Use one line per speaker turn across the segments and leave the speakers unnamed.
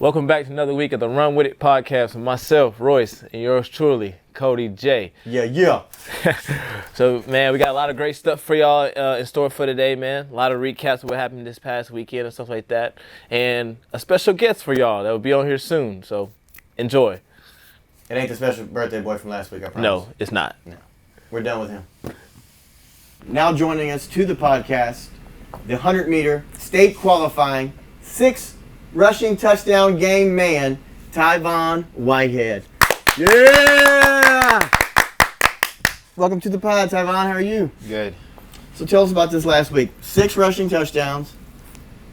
Welcome back to another week of the Run With It podcast with myself, Royce, and yours truly, Cody J.
Yeah.
So, man, we got a lot of great stuff for y'all in store for today, man. A lot of recaps of what happened this past weekend and stuff like that. And a special guest for y'all that will be on here soon. So, enjoy.
It ain't the special birthday boy from last week, I promise.
No, it's not.
No. We're done with him. Now joining us to the podcast, the 100-meter state qualifying 6 rushing touchdown game man, Tyvon Whitehead. Yeah! Welcome to the pod, Tyvon. How are you?
Good.
So tell us about this last week. 6 rushing touchdowns.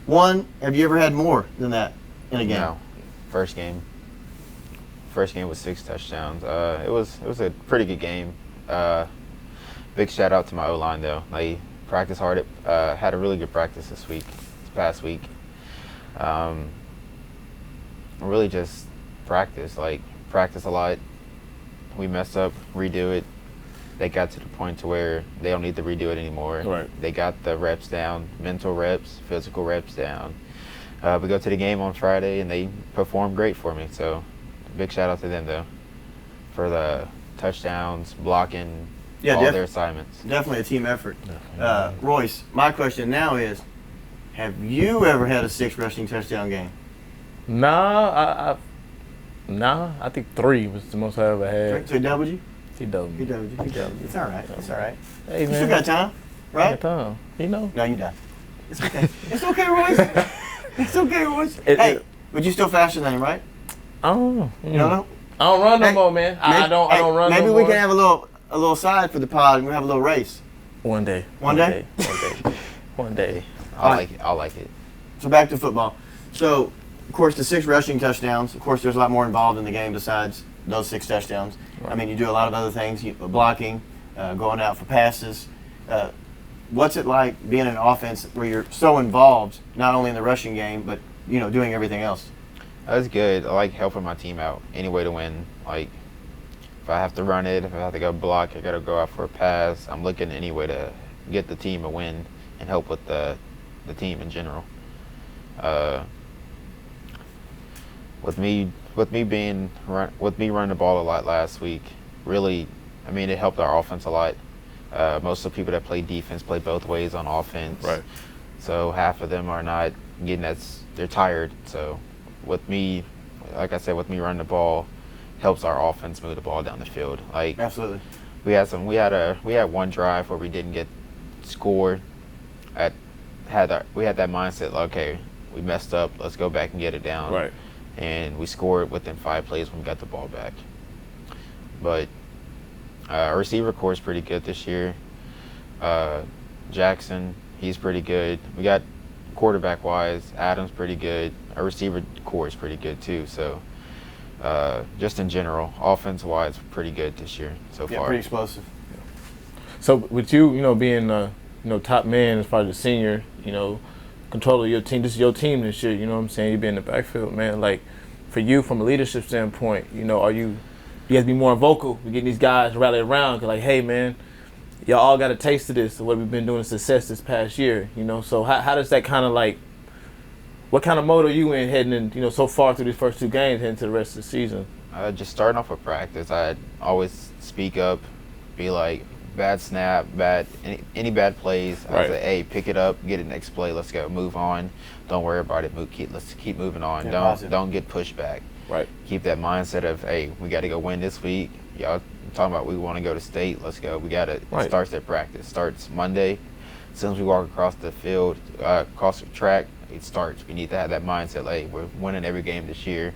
Have you ever had more than that in a game?
No. First game was 6 touchdowns. It was a pretty good game. Big shout out to my O-line though. They practiced hard. Had a really good practice this past week. Really just practice a lot. We messed up, redo it. They got to the point to where they don't need to redo it anymore.
Right.
They got the reps down, mental reps, physical reps down. We go to the game on Friday and they performed great for me. So big shout out to them though for the touchdowns, blocking, all their assignments.
Definitely a team effort. Royce, my question now is, have you ever had a 6 rushing touchdown game?
I think 3 was the most I ever had.
So he doubled you?
He doubled me.
It's all right.
Hey,
You
man.
still got time, right?
Got time. You know.
No, you done. It's okay. It's okay, Royce. It's okay, Royce. But you still faster than him, right?
I don't know.
You don't know?
I don't run no more, man. I don't run no more.
Maybe we can have a little side for the pod and we'll have a little race.
One day.
One day?
One day.
I like it.
So back to football. So, of course, the 6 rushing touchdowns. Of course, there's a lot more involved in the game besides those 6 touchdowns.
Right.
I mean, you do a lot of other things, blocking, going out for passes. What's it like being in an offense where you're so involved, not only in the rushing game, but, doing everything else?
That's good. I like helping my team out any way to win. Like, if I have to run it, if I have to go block, I got to go out for a pass. I'm looking any way to get the team a win and help with the team in general. With me running the ball a lot last week, really, I mean, it helped our offense a lot. Most of the people that play defense play both ways on offense.
Right.
So half of them are not getting they're tired. So with me, like I said, with me running the ball, helps our offense move the ball down the field. Like,
Absolutely.
we had one drive where we didn't get scored. We had that mindset, like, okay, we messed up, let's go back and get it down.
Right.
And we scored within 5 plays when we got the ball back. But our receiver core is pretty good this year. Jackson, he's pretty good. We got quarterback-wise, Adam's pretty good. Our receiver core is pretty good too. So just in general, offense-wise, pretty good this year so far.
Yeah, pretty explosive.
So with you, being top man as far as the senior, control of your team. This is your team this year, you know what I'm saying? You be in the backfield, man. Like, for you, from a leadership standpoint, you have to be more vocal. We get these guys rally around, like, hey, man, y'all all got a taste of this, of what we've been doing, success this past year, So how does that kind of what kind of mode are you in heading in, so far through these first 2 games heading to the rest of the season?
Just starting off with practice, I'd always speak up, be like, bad snap, any bad plays. I
Right.
say, hey, pick it up, get it next play, let's go, move on. Don't worry about it. Let's keep moving on.
Yeah,
Don't get pushed back.
Right.
Keep that mindset of, hey, we got to go win this week. Y'all talking about we want to go to state. Let's go. We got to.
Right.
It starts at practice. Starts Monday. As soon as we walk across the field, across the track, it starts. We need to have that mindset. Like, hey, we're winning every game this year.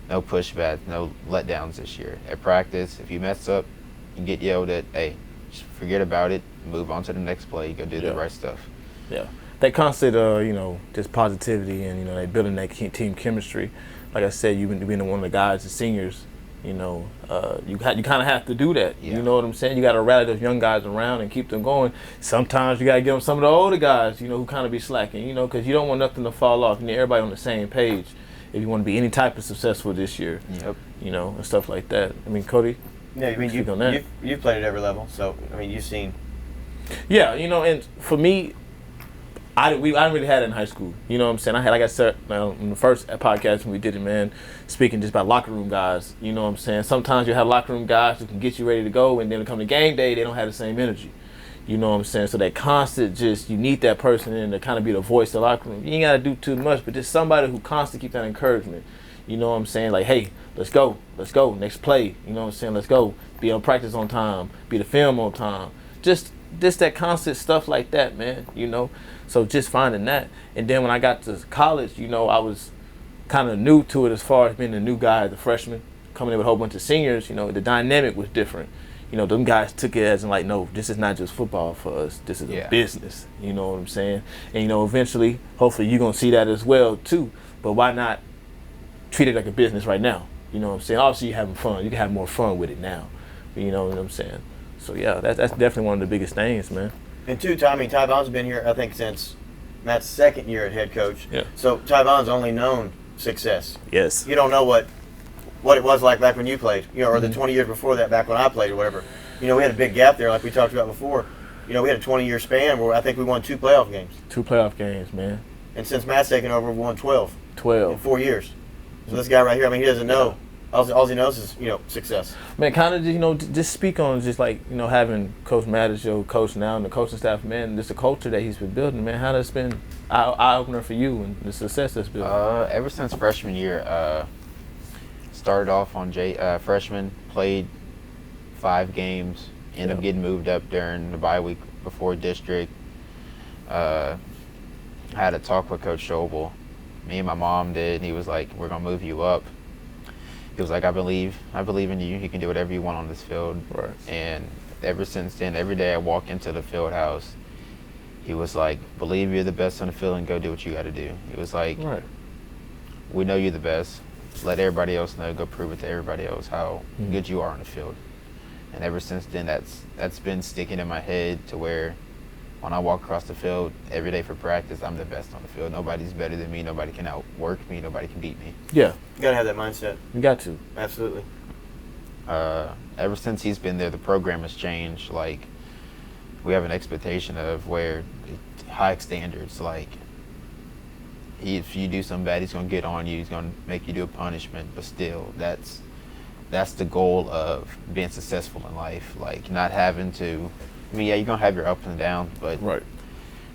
No pushbacks, no letdowns this year. At practice, if you mess up, you get yelled at. Hey, just forget about it. Move on to the next play. Go do the right stuff.
Yeah. That constant, just positivity and, like building that team chemistry. Like I said, you've been being one of the guys, the seniors, you kind of have to do that.
Yeah.
You know what I'm saying? You got to rally those young guys around and keep them going. Sometimes you got to get them some of the older guys, who kind of be slacking, because you don't want nothing to fall off. You need everybody on the same page if you want to be any type of successful this year.
Yep.
And stuff like that. I mean, Cody?
Yeah, I mean, you've played at every level, so, I mean, you've seen.
Yeah, and for me, I didn't really had it in high school. You know what I'm saying? I had, like I said, in the first podcast when we did it, man, speaking just about locker room guys. You know what I'm saying? Sometimes you have locker room guys who can get you ready to go, and then come to game day, they don't have the same energy. You know what I'm saying? So that constant, you need that person in to kind of be the voice of the locker room. You ain't got to do too much, but just somebody who constantly keep that encouragement. You know what I'm saying? Like, hey, let's go, next play. You know what I'm saying? Let's go. Be on practice on time. Be the film on time. Just that constant stuff like that, man. You know? So just finding that. And then when I got to college, you know, I was kind of new to it as far as being a new guy, the freshman, coming in with a whole bunch of seniors. You know, the dynamic was different. You know, them guys took it as in like, no, this is not just football for us. This is a business. You know what I'm saying? And, you know, eventually, hopefully you're going to see that as well, too. But why not treat it like a business right now? You know what I'm saying? Obviously, you're having fun. You can have more fun with it now. You know what I'm saying? So, yeah, that's definitely one of the biggest things, man.
And two, Ty Vaughn's been here, I think, since Matt's second year at head coach.
Yeah.
So Ty Vaughn's only known success.
Yes.
You don't know what it was like back when you played, you know, or the 20 years before that, back when I played or whatever. You know, we had a big gap there, like we talked about before. You know, we had a 20-year span where I think we won 2 playoff games.
2 playoff games, man.
And since Matt's taken over, we won 12.
12.
In 4 years. So this guy right here, I mean, he doesn't know. All he knows is, you know, success.
Man, kind of, you know, just speak on just like, you know, having Coach Matt as your coach now and the coaching staff, man, just the culture that he's been building, man. How that's been eye-opener for you and the success that's built?
Ever since freshman year, started off on freshman, played 5 games, ended up getting moved up during the bye week before district. Had a talk with Coach Schobel. Me and my mom did. He was like, we're going to move you up. He was like, I believe in you. You can do whatever you want on this field.
Right.
And ever since then, every day I walk into the field house, he was like, believe you're the best on the field and go do what you got to do. He was like,
right.
We know you're the best. Let everybody else know. Go prove it to everybody else how good you are on the field. And ever since then, that's been sticking in my head to where when I walk across the field every day for practice, I'm the best on the field. Nobody's better than me. Nobody can outwork me. Nobody can beat me.
Yeah.
You got to have that mindset.
You got to.
Absolutely.
Ever since he's been there, the program has changed. Like, we have an expectation of where high standards, like, if you do something bad, he's going to get on you. He's going to make you do a punishment. But still, that's the goal of being successful in life. Like, not having to, I mean, yeah, you're going to have your ups and downs, but
right.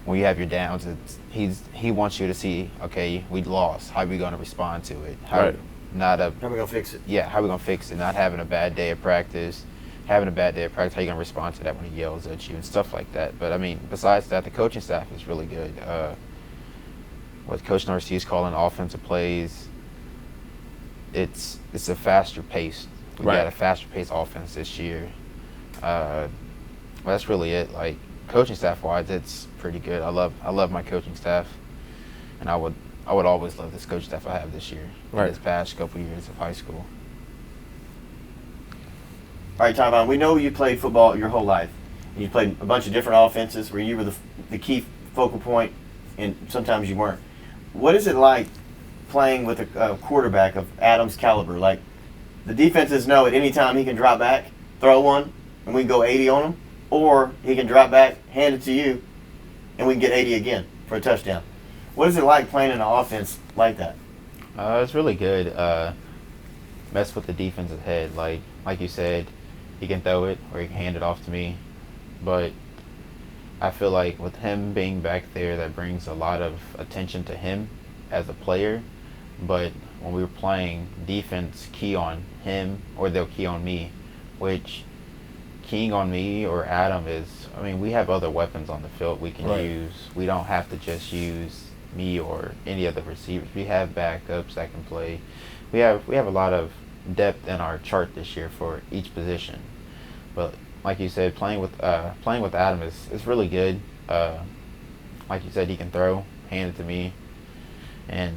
When you have your downs, he wants you to see, okay, we lost. How are we going to respond to it?
Right.
How are we going to fix it?
Yeah, how are we going to fix it? Not having a bad day of practice. Having a bad day of practice, how are you going to respond to that when he yells at you and stuff like that? But, I mean, besides that, the coaching staff is really good. What Coach Narcisse is calling offensive plays, it's a faster pace. We got a faster paced offense this year. Well, that's really it. Like, coaching staff wise, it's pretty good. I love my coaching staff, and I would always love this coaching staff I have this year.
Right.
This past couple years of high school.
All right, Ty Vaughn, we know you played football your whole life. You played a bunch of different offenses where you were the key focal point, and sometimes you weren't. What is it like playing with a quarterback of Adam's caliber? Like, the defenses know at any time he can drop back, throw one, and we can go 80 on him, or he can drop back, hand it to you, and we can get 80 again for a touchdown. What is it like playing in an offense like that?
It's really good. Mess with the defense's head. Like you said, he can throw it or he can hand it off to me. But I feel like with him being back there, that brings a lot of attention to him as a player. But when we were playing, defense key on him or they'll key on me, which keying on me or Adam is, I mean, we have other weapons on the field we can use. We don't have to just use me or any other receivers. We have backups that can play. We have a lot of depth in our chart this year for each position. But like you said, playing with Adam is really good. Like you said, he can throw, hand it to me, and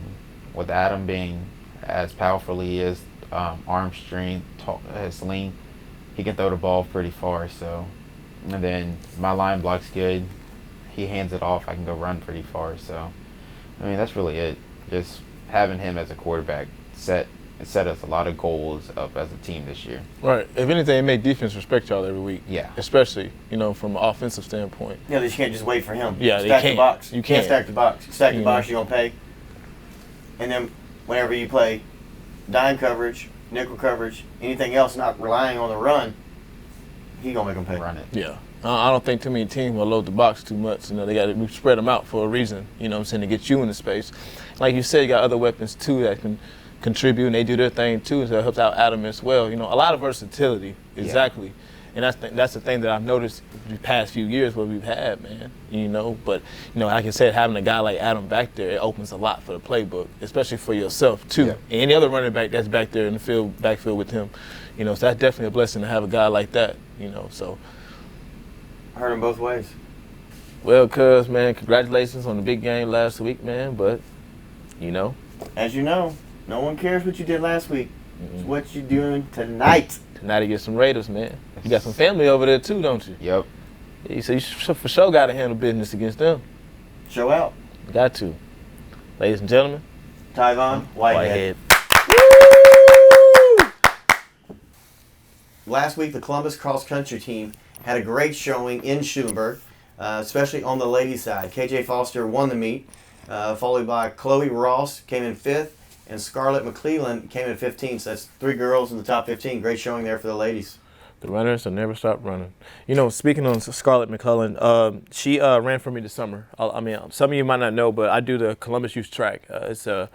with Adam being as powerful he is, arm strength, his length, he can throw the ball pretty far. So, and then my line block's good. He hands it off, I can go run pretty far. So, I mean, that's really it. Just having him as a quarterback set It set us a lot of goals up as a team this year.
Right. If anything, it made defense respect y'all every week.
Yeah.
Especially, from an offensive standpoint.
Yeah, you can't just wait for him.
Yeah,
stack
you
the box.
You
can't
can't
stack the box. Stack the box, you're gonna pay. And then whenever you play dime coverage, nickel coverage, anything else not relying on the run, he gonna make them pay.
Run it.
Yeah. I don't think too many teams will load the box too much. They got to spread them out for a reason. To get you in the space. Like you said, you got other weapons too that can contribute, and they do their thing too. So it helps out Adam as well. A lot of versatility. Exactly. Yeah. And that's the thing that I've noticed the past few years what we've had, man. But like I said, having a guy like Adam back there, it opens a lot for the playbook, especially for yourself too. Yeah. And any other running back that's back there in the backfield with him. So that's definitely a blessing to have a guy like that. So.
I heard him both ways.
Well, cuz, man, congratulations on the big game last week, man. But,
As you know, no one cares what you did last week. Mm-hmm. It's what you doing tonight.
Tonight to get some Raiders, man. You got some family over there, too, don't you?
Yep.
Yeah, so you for sure got to handle business against them.
Show out.
Got to. Ladies and gentlemen.
Tyvon Whitehead. Last week, the Columbus cross-country team had a great showing in Schulenburg, especially on the ladies' side. KJ Foster won the meet, followed by Chloe Ross came in 5th, and Scarlett McClellan came in 15th. So that's 3 girls in the top 15. Great showing there for the ladies.
The runners will never stop running. Speaking on Scarlett McClellan, she ran for me this summer. Some of you might not know, but I do the Columbus Youth Track. It's a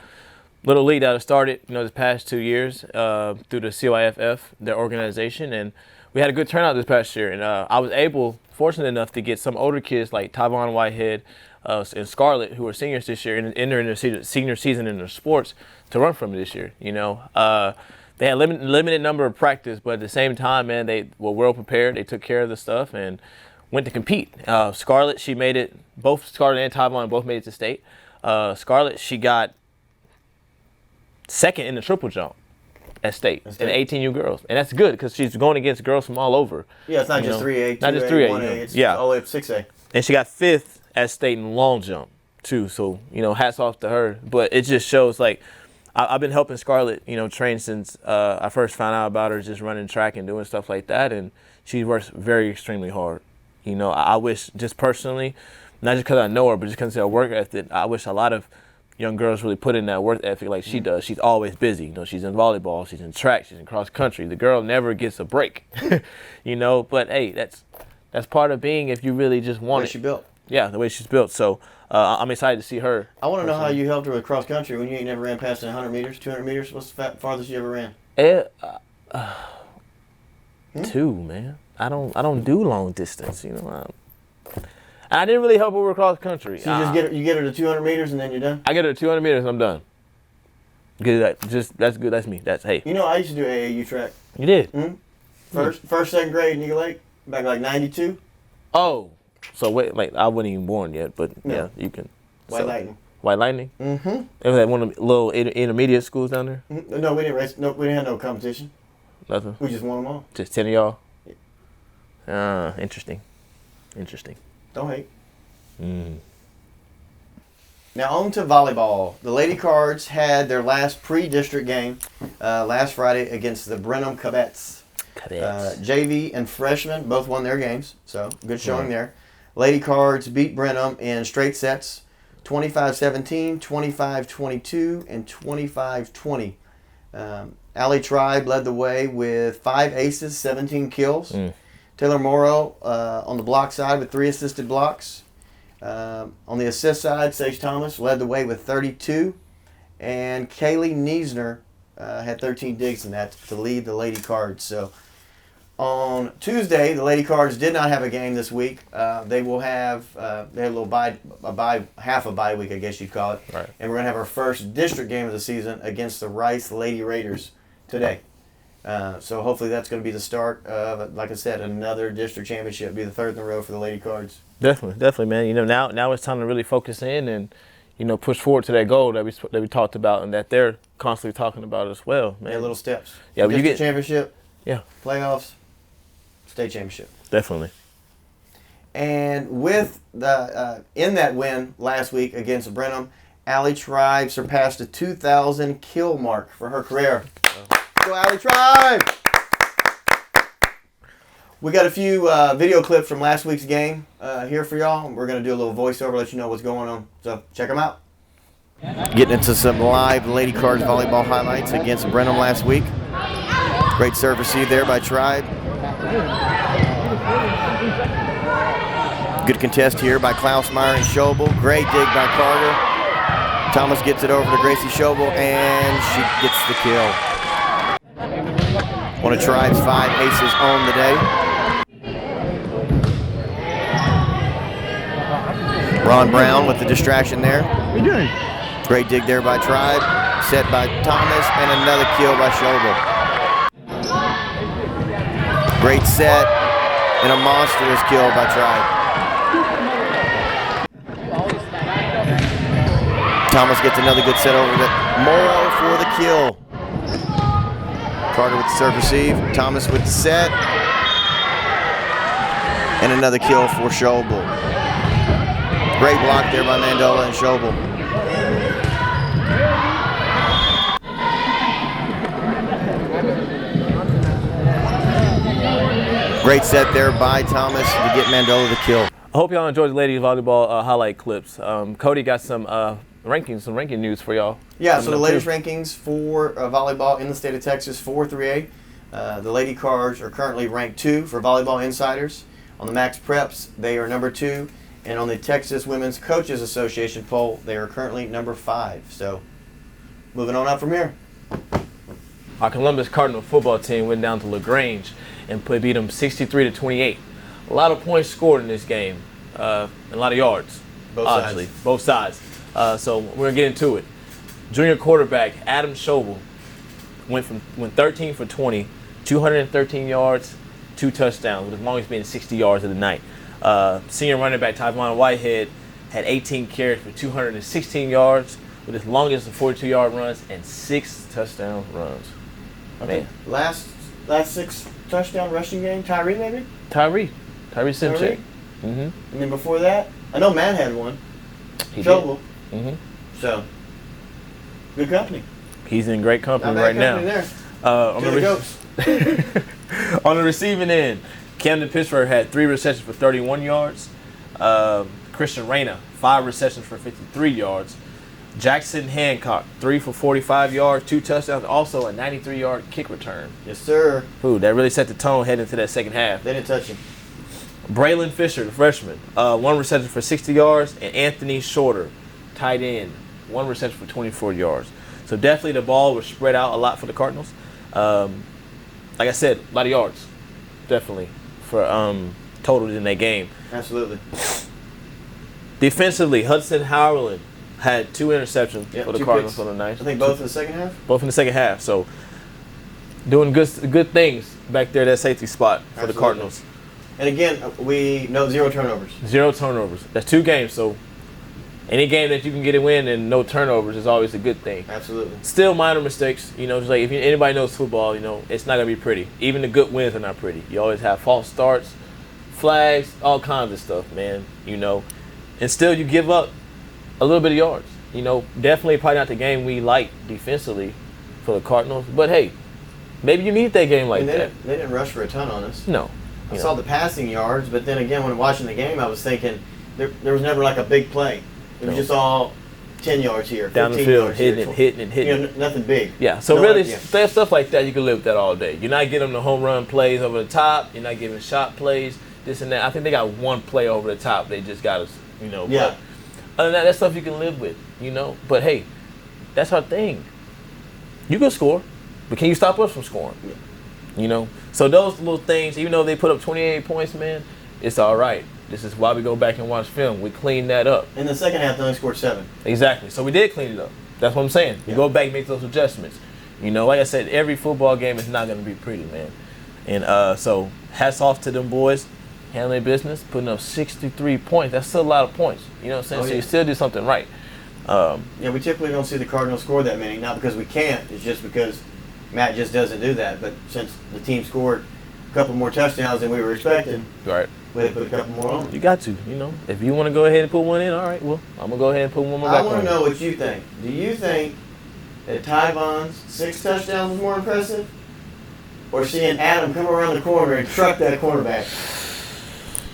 little league that I started, this past 2 years through the CYFF, their organization, and we had a good turnout this past year. And I was fortunate enough to get some older kids like Tyvon Whitehead and Scarlett, who are seniors this year, and entering their senior season in their sports, to run from me this year. They had limited number of practice, but at the same time, man, they were well prepared. They took care of the stuff and went to compete. Scarlett, she made it. Both Scarlett and Tyvon both made it to state. Scarlett, she got second in the triple jump at state in 18U girls, and that's good because she's going against girls from all over.
Yeah, it's not just 3A,
not just 3A,
1A, it's all the way up 6A.
And she got 5th at state in long jump too. So hats off to her. But it just shows I've been helping Scarlett train since I first found out about her, just running track and doing stuff like that, and she works extremely hard. I wish, just personally, not just because I know her, but just because of her work ethic, I wish a lot of young girls really put in that work ethic like she does. She's always busy. She's in volleyball, she's in track, she's in cross country. The girl never gets a break. But hey, that's part of being if you really just want it.
The way she built.
Yeah, the way she's built. So I'm excited to see her.
I want to know how you helped her with cross country when you ain't never ran past 100 meters, 200 meters. What's the farthest you ever ran?
2, man. I don't do long distance. I didn't really help her with cross country.
So you get her to 200 meters and then you're done?
I get her to 200 meters and I'm done. That's good. That's me. Hey.
I used to do AAU track.
You did?
Mm-hmm. First, second grade in Eagle Lake, back like 92.
Oh. So wait, I wasn't even born yet, but no. Yeah, you can.
White Lightning.
White Lightning?
Mm-hmm.
It was at one of the little intermediate schools down there?
Mm-hmm. No, we didn't race. No, we didn't have no competition.
Nothing?
We just won them all.
Just 10 of y'all? Yeah. Interesting.
Don't hate.
Mm.
Now on to volleyball. The Lady Cards had their last pre-district game last Friday against the Brenham Cadettes. JV and freshmen both won their games, so good showing there. Lady Cards beat Brenham in straight sets, 25-17, 25-22, and 25-20. Allie Tribe led the way with 5 aces, 17 kills. Taylor Morrow on the block side with 3 assisted blocks. On the assist side, Sage Thomas led the way with 32. And Kaylee Niesner had 13 digs in that to lead the Lady Cards. So on Tuesday, the Lady Cards did not have a game this week. They will have they had a little half a bye week, I guess you'd call it.
Right.
And we're going to have our first district game of the season against the Rice Lady Raiders today. So hopefully that's going to be the start of, like I said, another district championship. It'll be the 3rd in a row for the Lady Cards.
Definitely, man. Now it's time to really focus in and push forward to that goal that we talked about and that they're constantly talking about as well, man.
Yeah, little steps.
Yeah,
district you get championship.
Yeah.
Playoffs. State championship.
Definitely.
And with the in that win last week against Brenham, Allie Tribe surpassed the 2,000 kill mark for her career. Go Allie Tribe! We got a few video clips from last week's game here for y'all. We're going to do a little voiceover, let you know what's going on. So check them out. Getting into some live Lady Cards volleyball highlights against Brenham last week. Great serve receive there by Tribe. Good contest here by Klausmeyer and Schobel. Great dig by Carter. Thomas gets it over to Gracie Schobel, and she gets the kill. One of Tribe's 5 aces on the day. Ron Brown with the distraction there.
What are you doing?
Great dig there by Tribe. Set by Thomas, and another kill by Schobel. Great set, and a monstrous kill by Tribe. Thomas gets another good set over to Morrow for the kill. Carter with the serve receive. Thomas with the set. And another kill for Schobel. Great block there by Mandola and Schobel. Great set there by Thomas to get Mandola the kill.
I hope y'all enjoyed the ladies volleyball highlight clips. Cody got some ranking news for y'all.
Yeah, so the latest rankings for volleyball in the state of Texas for 3A. The Lady Cards are currently ranked 2 for Volleyball Insiders. On the Max Preps, they are number 2. And on the Texas Women's Coaches Association poll, they are currently number 5. So, moving on up from here.
Our Columbus Cardinal football team went down to LaGrange and beat them 63-28. A lot of points scored in this game, and a lot of yards. Both sides. So we're gonna get into it. Junior quarterback Adam Schobel went 13 for 20, 213 yards, 2 touchdowns, with his longest being 60 yards of the night. Senior running back Tyvon Whitehead had 18 carries for 216 yards, with his longest of 42-yard runs and 6 touchdown runs.
Okay. Last 6 touchdown rushing game, Tyree maybe?
Tyree Simpson. Mm-hmm.
And then before that, I know Matt had one. Schobel.
Mm-hmm.
So, good company.
He's in great company right now. On the receiving end, Camden Pittsburgh had 3 receptions for 31 yards. Christian Reyna, 5 receptions for 53 yards. Jackson Hancock, 3 for 45 yards, 2 touchdowns, also a 93-yard kick return.
Yes, sir.
Ooh, that really set the tone heading into that second half.
They didn't touch him.
Braylon Fisher, the freshman, 1 reception for 60 yards, and Anthony Shorter, tight end, 1 reception for 24 yards. So definitely the ball was spread out a lot for the Cardinals. Like I said, a lot of yards, definitely, for total in that game.
Absolutely.
Defensively, Hudson Howland had 2 interceptions for the Cardinals on the night.
I think both in the second half?
Both in the second half. So doing good things back there, that safety spot for the Cardinals.
And again, we know 0 turnovers.
0 turnovers. That's 2 games, so any game that you can get a win and no turnovers is always a good thing.
Absolutely. Still
minor mistakes. Just like if anybody knows football, it's not going to be pretty. Even the good wins are not pretty. You always have false starts, flags, all kinds of stuff, man. And still you give up a little bit of yards. Definitely probably not the game we like defensively for the Cardinals. But, hey, maybe you need that game like that.
They didn't rush for a ton on us.
No.
I saw the passing yards, but then again, when watching the game, I was thinking there was never like a big play. It was just all 10 yards here, 15
down the field,
yards
hitting.
Nothing big.
Yeah, so really, stuff like that, you can live with that all day. You're not getting the home run plays over the top. You're not giving shot plays, this and that. I think they got 1 play over the top. They just got us,
Yeah.
But other than that, that's stuff you can live with, But, hey, that's our thing. You can score, but can you stop us from scoring?
Yeah.
So those little things, even though they put up 28 points, man, it's all right. This is why we go back and watch film. We clean that up.
In the second half, they only scored 7.
Exactly. So we did clean it up. That's what I'm saying. We go back and make those adjustments. Like I said, every football game is not going to be pretty, man. And so hats off to them boys, handling business, putting up 63 points. That's still a lot of points. You know what I'm saying? So you still do something right.
We typically don't see the Cardinals score that many. Not because we can't. It's just because Matt just doesn't do that. But since the team scored a couple more touchdowns than we were expecting.
Right.
We had to put a couple more on.
You got to, If you want to go ahead and put one in, all right, well, I'm going to go ahead and put one more back
I want
on.
to know what you think. Do you think that Tyvon's 6 touchdowns was more impressive? Or seeing Adam come around the corner and truck that cornerback?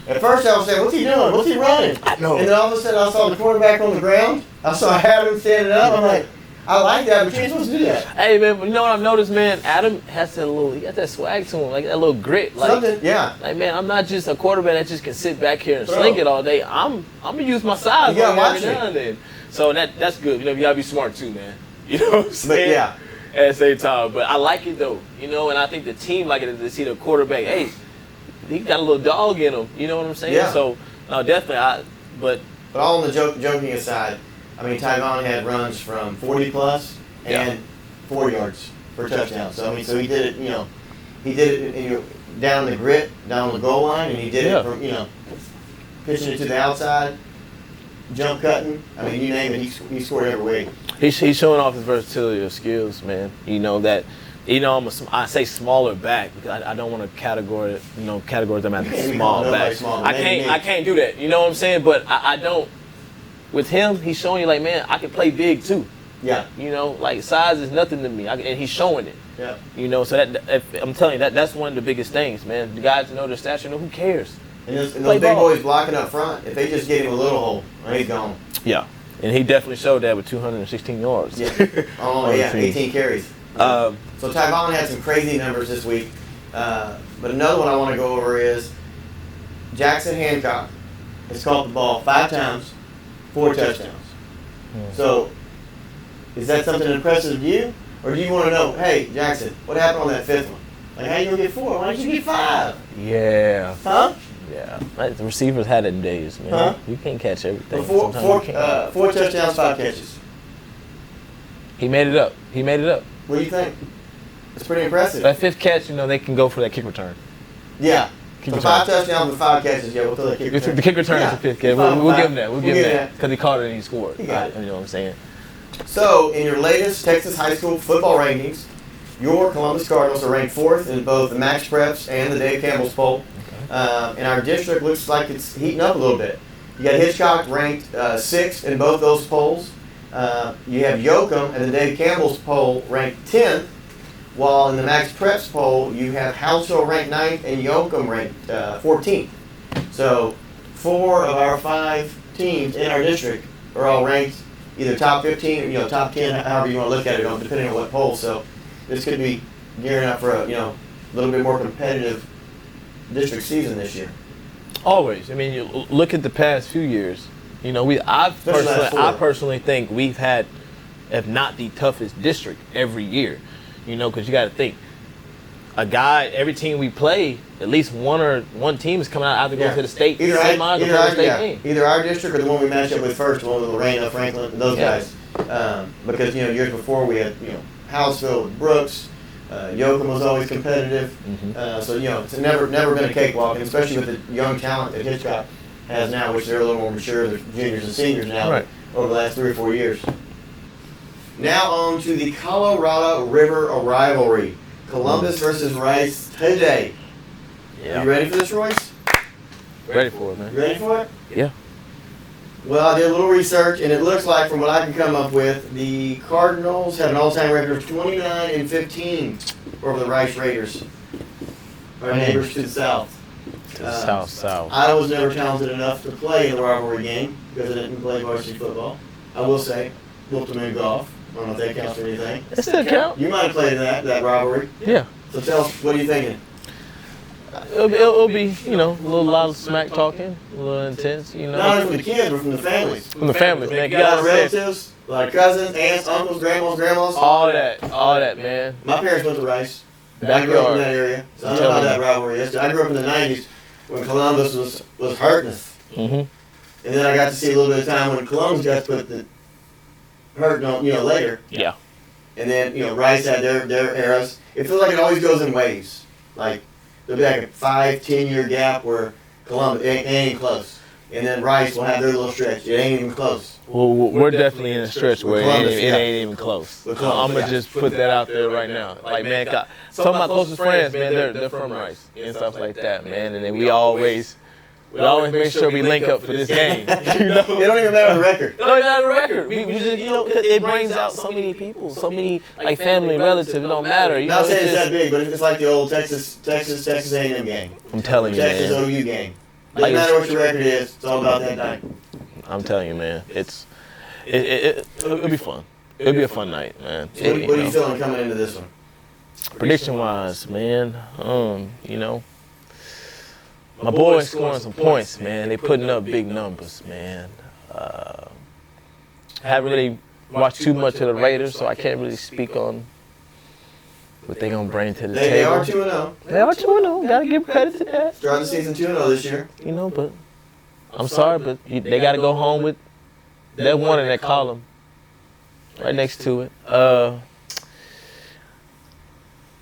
At first I was saying, what's he doing? What's he running?
I know.
And then all of a sudden I saw the quarterback on the ground. I saw Adam standing up. I'm like, I like that, but you ain't supposed to do that.
Hey, man, you know what I've noticed, man? Adam has he got that swag to him, like that little grit. Like,
Something, yeah.
Like, man, I'm not just a quarterback that just can sit back here and sling it all day. I'm going to use my size
You gotta watch
every
it.
now and then. So that's good. You got to be smart too, man. You know what I'm saying?
But yeah.
At the same time. But I like it, though. And I think the team like it to see the quarterback, hey, he got a little dog in him. You know what I'm saying?
Yeah.
So, no, definitely. But
all on the joking aside, I mean, Tyvon had runs from 40 plus and 4 yards for touchdowns. So, I mean, so he did it, he did it down the grit, down the goal line, and he did it from, pitching it to the outside, jump cutting. I mean, you name it, he scored every way.
He's showing off his versatility of skills, man. I say smaller back because I don't want to categorize them as small back. I can't do that. You know what I'm saying? But I don't. With him, he's showing you like, man, I can play big too.
Yeah.
Like size is nothing to me, and he's showing it.
Yeah.
So I'm telling you that's one of the biggest things, man. The guys know their stature. Who cares?
And those big boys blocking up front, if they just get him a little hole, he's gone.
Yeah. And he definitely showed that with 216 yards.
Yeah. 18 carries. So Tyvon had some crazy numbers this week. But another one I want to go over is Jackson Hancock has caught the ball 5 times, 4 touchdowns. So is that something impressive to you? Or do you want to know, hey, Jackson, what happened on that 5th one? Like, how you going to get 4? Why didn't you get 5?
Yeah.
Huh?
Yeah. The receivers had them days, man.
Huh?
You can't catch everything.
4 touchdowns, 5 catches.
He made it up.
What do you think? It's pretty impressive.
That 5th catch, they can go for that kick return.
Yeah. So 5 touchdowns with 5 catches. Yeah, we'll throw that kick return.
The kick return is the 5th catch. We'll give him that. We'll give him that. Because he caught it and he scored.
He got it.
You know what I'm saying?
So, in your latest Texas high school football rankings, your Columbus Cardinals are ranked 4th in both the Max Preps and the Dave Campbell's poll. And our district looks like it's heating up a little bit. You got Hitchcock ranked 6th in both those polls. You have Yoakum and the Dave Campbell's poll ranked 10th, while in the Max Preps poll you have Houseville ranked 9th and Yoakum ranked 14th. So 4 of our 5 teams in our district are all ranked either top 15 or top 10, however you want to look at it, depending on what poll. So this could be gearing up for a little bit more competitive district season this year.
Always. I mean, you look at the past few years. I personally think we've had, if not the toughest district every year. Because you got to think, every team we play, at least one team is coming out either going to the state semis or the state game.
Either our district or the one we match up with first, the one with Lorena, Franklin, and those guys. Because years before we had Houseville with Brooks, Yoakum was always competitive. So it's never been a cakewalk, and especially with the young talent that Hitchcock has now, which they're a little more mature. They're juniors and seniors now over the last 3 or 4 years. Now on to the Colorado River rivalry. Columbus versus Rice today.
Yeah.
You ready for this, Royce?
Ready for it, man.
You ready for it?
Yeah.
Well, I did a little research, and it looks like, from what I can come up with, the Cardinals have an all-time record of 29-15 over the Rice Raiders, our neighbors to the south.
South.
I was never talented enough to play in the rivalry game because I didn't play varsity football. I will say, whooped them in golf. I don't know if that counts for anything.
It still count.
You might have played in that rivalry.
Yeah.
So tell us, what are you thinking?
It'll be, a lot of smack talking, a little intense,
Not only from the kids, but from the families.
From the families, man.
You got a lot of relatives, a lot of cousins, aunts, uncles, grandmas.
All that, man.
My parents went to Rice. I
Backyard.
grew up in that area, so I know how that rivalry is. I grew up in the 90s when Columbus was hurting us.
Mm-hmm.
And then I got to see a little bit of time when Columbus got to put the hurting on, later.
Yeah.
And then, Rice had their eras. It feels like it always goes in waves. Like, there'll be like a 5-10 year gap where Columbus ain't close. and then Rice will have their little stretch. It ain't even close.
Well, we're definitely in a stretch where
Columbus,
it ain't even close.
With
I'm
Columbus,
gonna just put that out there right now. Like, man, some of my closest friends, man, they're from Rice and stuff like that, man. And then we always make sure we link up for this game. You know?
It don't even matter the record.
It don't matter the record. We just, you know, it brings out so many people, so many like family, relatives. It don't matter. You
Not
know,
saying it's
just,
that big, but it's like the old Texas A&M game.
I'm telling you,
Texas
man.
OU game. Doesn't matter what your record is. It's all about that night.
I'm telling you, man. It'll be fun. It'll be a fun night, man.
So what are you feeling coming into this one?
Prediction-wise, man, you know, my boys scoring some points, man. They putting up big numbers, man. Haven't really watched too much of the Raiders, so I can't really speak on what they're going to bring to the table.
They are 2-0.
They are 2-0. Got to give credit to that.
Starting the season 2-0 this year.
You know, but I'm sorry, but they got to go home with that one in that column right next to it.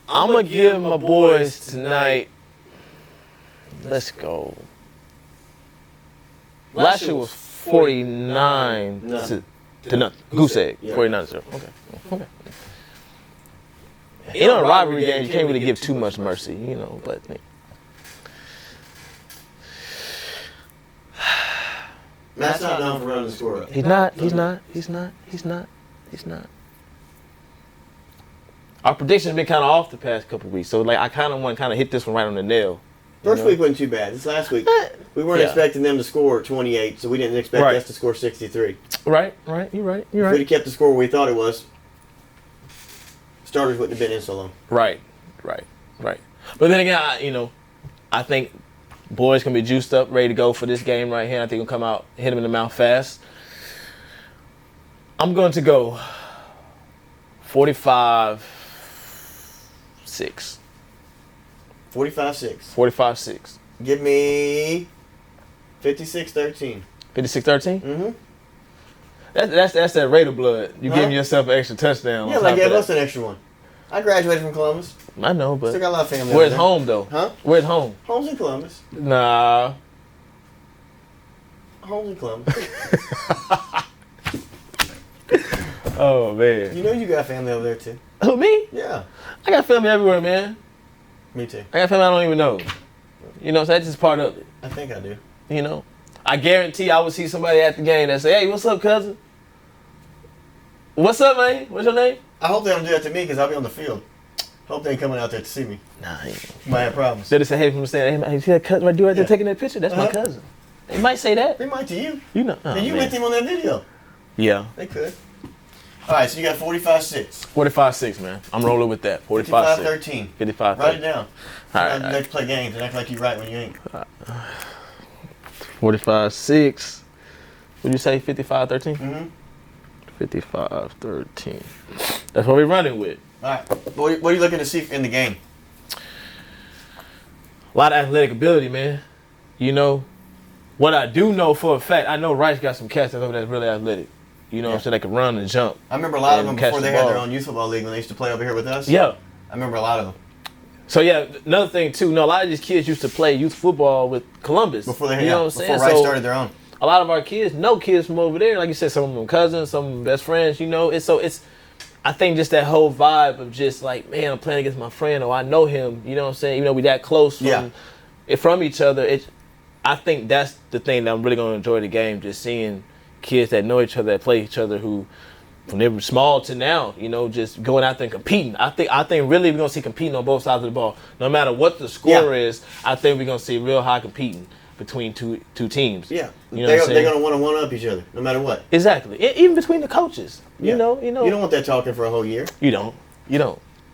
I'm going to give my boys tonight, let's go. Last year was 49 to nothing. Goose egg, 49-0. Okay. In a rivalry game, you can't really give too much mercy, you know, but.
Matt's not known for running the score up.
He's not. Our prediction's been kind of off the past couple weeks, so like I kind of want to hit this one right on the nail.
First week wasn't too bad. This last week, we weren't expecting them to score 28, so we didn't expect us to score 63.
Right. You're right.
If we'd have kept the score where we thought it was, starters wouldn't have been in so long. Right.
But then again, I think boys gonna be juiced up, ready to go for this game right here. I think he'll come out, hit him in the mouth fast. I'm going to go 45-6.
45-6.
45-6.
Give me 56-13.
56-13?
Mm-hmm.
That's that Raider blood. You giving yourself an extra touchdown.
Yeah, like gave us an extra one. I graduated from Columbus.
I know, but
still got a lot of family.
Where's home though?
Huh?
Where's home?
Home's in Columbus.
Nah.
Home's in Columbus.
Oh man.
You know you got family over there too.
Who, me?
Yeah.
I got family everywhere, man.
Me too.
I got family I don't even know. You know, so that's just part of it.
I think I do.
You know, I guarantee I would see somebody at the game that say, "Hey, what's up, cousin? What's up, man? What's your name?"
I hope they don't do that to me because I'll be on the field. Hope they ain't coming out there to see me.
Nah,
you might have problems.
They just say, "Hey," from saying, "Hey, see that cousin right there taking that picture? That's my cousin." They might say that.
They might to you.
You know.
And you with him on that video.
Yeah.
They could. All right, so you got 45-6.
45-6, man. I'm rolling with that. 45-6.
55-13.
55-13.
Write it down.
All right.
Like to play games and act like you right when you ain't.
45-6. Would you say 55-13?
Mm-hmm.
55-13. That's what we're running with.
All right. What are you looking to see in the game?
A lot of athletic ability, man. You know, what I do know for a fact, I know Rice got some cats that's really athletic. You know what I'm saying? They can run and jump.
I remember a lot of them before they had
ball.
their own youth football league when they used to play over here with us.
Yeah.
I remember a lot of them.
So, yeah, another thing, too. A lot of these kids used to play youth football with Columbus.
Before they
you know what I'm saying?
Before Rice started their own.
A lot of our kids know kids from over there. Like you said, some of them cousins, some of them best friends, you know. It's I think just that whole vibe of just like, man, I'm playing against my friend, or I know him, you know what I'm saying? Even though we that close from each other, I think that's the thing that I'm really going to enjoy the game, just seeing kids that know each other, that play each other, who from they were small to now, you know, just going out there and competing. I think really we're going to see competing on both sides of the ball. No matter what the score is, I think we're going to see real high competing between two teams.
Yeah.
You know
they're going to want to one-up each other, no matter what.
Exactly. Even between the coaches. You know. You don't
want that talking for a whole year.
You don't.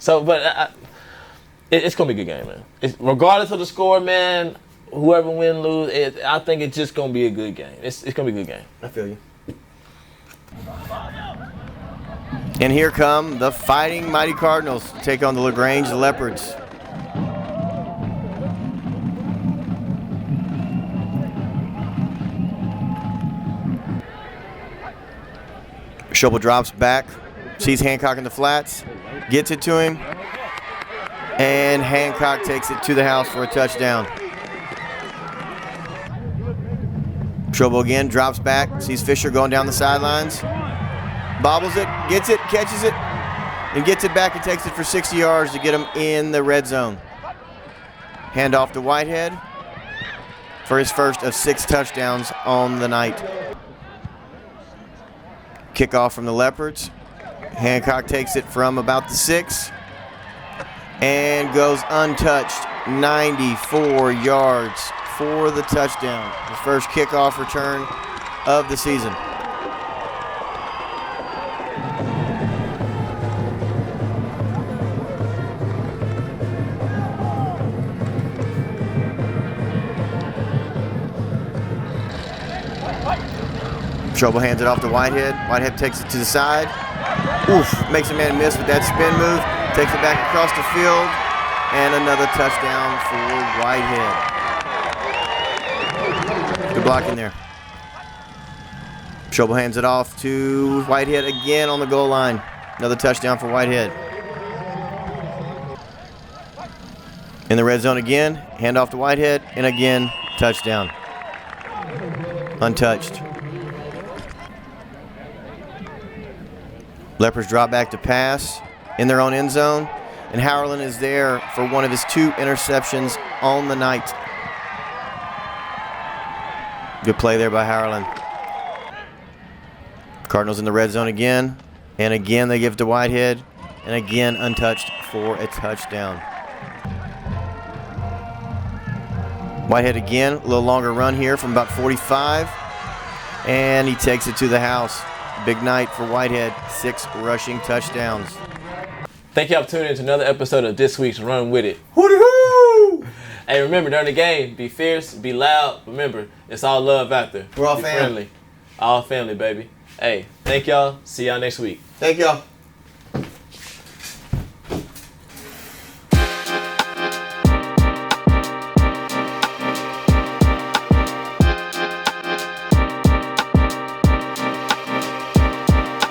So, but it's going to be a good game, man. Regardless of the score, man, whoever win, lose, I think it's just going to be a good game. It's going to be a good game.
I feel you. And here come the Fighting Mighty Cardinals to take on the LaGrange Leopards. Schobel drops back, sees Hancock in the flats, gets it to him, and Hancock takes it to the house for a touchdown. Trouble again, drops back, sees Fisher going down the sidelines. Bobbles it, gets it, catches it, and gets it back and takes it for 60 yards to get him in the red zone. Hand off to Whitehead for his first of 6 touchdowns on the night. Kickoff from the Leopards. Hancock takes it from about the 6 and goes untouched, 94 yards for the touchdown. His first kickoff return of the season. Trouble hands it off to Whitehead. Whitehead takes it to the side. Oof, makes a man miss with that spin move. Takes it back across the field. And another touchdown for Whitehead. Good blocking there. Trouble hands it off to Whitehead again on the goal line. Another touchdown for Whitehead. In the red zone again. Hand off to Whitehead. And again, touchdown. Untouched. Leopards drop back to pass in their own end zone, and Howland is there for one of his 2 interceptions on the night. Good play there by Howland. Cardinals in the red zone again, and again they give it to Whitehead, and again untouched for a touchdown. Whitehead again, a little longer run here from about 45, and he takes it to the house. Big night for Whitehead, 6 rushing touchdowns.
Thank y'all for tuning in to another episode of this week's Run With It.
Hoo-dee-hoo!
Hey, remember, during the game, be fierce, be loud. Remember, it's all love after.
We're all
be
family.
friendly. All family, baby. Hey, thank y'all. See y'all next week.
Thank y'all.